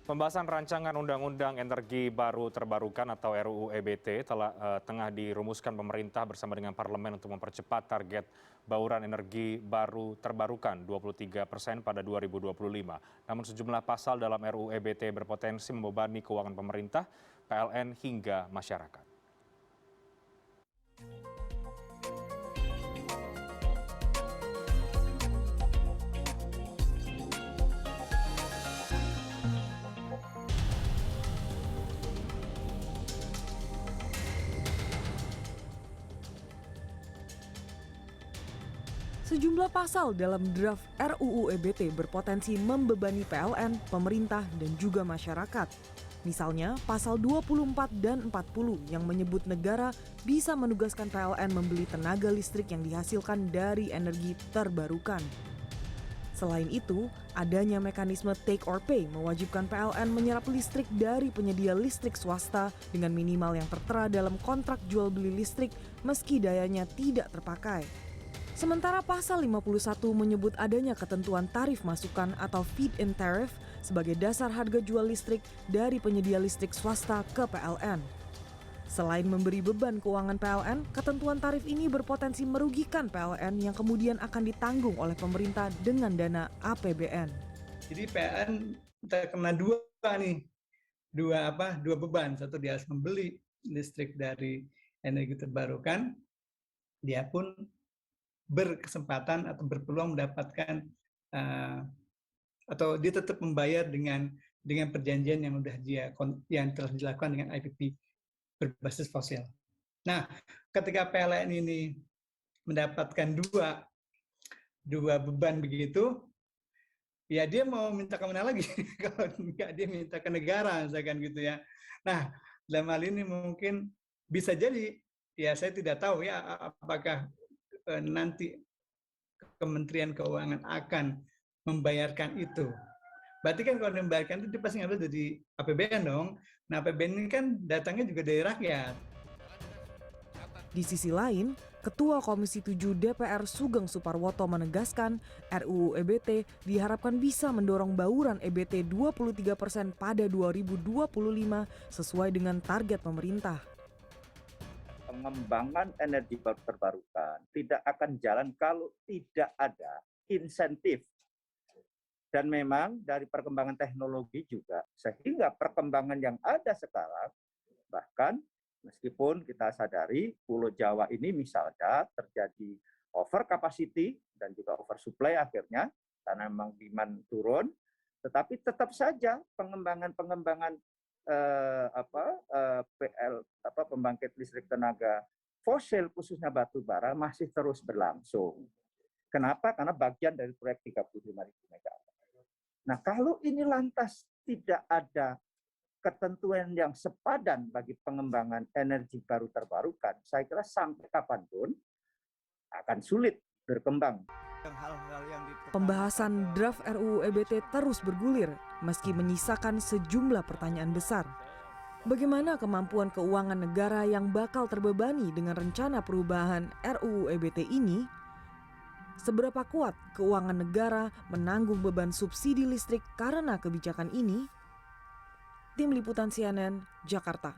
Pembahasan rancangan Undang-Undang Energi Baru Terbarukan atau RUU EBT tengah dirumuskan pemerintah bersama dengan parlemen untuk mempercepat target bauran energi baru terbarukan 23% pada 2025. Namun sejumlah pasal dalam RUU EBT berpotensi membebani keuangan pemerintah, PLN hingga masyarakat. Sejumlah pasal dalam draft RUU EBT berpotensi membebani PLN, pemerintah, dan juga masyarakat. Misalnya, pasal 24 dan 40 yang menyebut negara bisa menugaskan PLN membeli tenaga listrik yang dihasilkan dari energi terbarukan. Selain itu, adanya mekanisme take or pay mewajibkan PLN menyerap listrik dari penyedia listrik swasta dengan minimal yang tertera dalam kontrak jual beli listrik meski dayanya tidak terpakai. Sementara pasal 51 menyebut adanya ketentuan tarif masukan atau feed-in tariff sebagai dasar harga jual listrik dari penyedia listrik swasta ke PLN. Selain memberi beban keuangan PLN, ketentuan tarif ini berpotensi merugikan PLN yang kemudian akan ditanggung oleh pemerintah dengan dana APBN. Jadi PLN terkena dua beban. Satu, dia harus membeli listrik dari energi terbarukan, dia pun berkesempatan atau berpeluang mendapatkan atau dia tetap membayar dengan perjanjian yang telah dilakukan dengan IPP berbasis fosil. Nah, ketika PLN ini mendapatkan dua beban begitu, ya dia mau minta kemana lagi? Kalau enggak, dia minta ke negara, misalkan gitu ya. Nah, dalam hal ini mungkin bisa jadi, ya saya tidak tahu ya apakah nanti Kementerian Keuangan akan membayarkan itu. Berarti kan kalau membayarkan itu dia pasti ngambil dari APBN dong. Nah, APBN ini kan datangnya juga dari rakyat. Di sisi lain, Ketua Komisi 7 DPR Sugeng Suparwoto menegaskan RUU EBT diharapkan bisa mendorong bauran EBT 23% pada 2025 sesuai dengan target pemerintah. Pengembangan energi baru terbarukan tidak akan jalan kalau tidak ada insentif. Dan memang dari perkembangan teknologi juga, sehingga perkembangan yang ada sekarang, bahkan meskipun kita sadari Pulau Jawa ini misalnya terjadi over capacity dan juga over supply akhirnya, karena memang demand turun, tetapi tetap saja pengembangan pembangkit listrik tenaga fosil khususnya batu bara masih terus berlangsung. Kenapa? Karena bagian dari proyek 35.000 megawatt. Nah, kalau ini lantas tidak ada ketentuan yang sepadan bagi pengembangan energi baru terbarukan, saya kira sampai kapanpun akan sulit berkembang. Pembahasan draft RUU EBT terus bergulir meski menyisakan sejumlah pertanyaan besar. Bagaimana kemampuan keuangan negara yang bakal terbebani dengan rencana perubahan RUU EBT ini? Seberapa kuat keuangan negara menanggung beban subsidi listrik karena kebijakan ini? Tim Liputan CNN, Jakarta.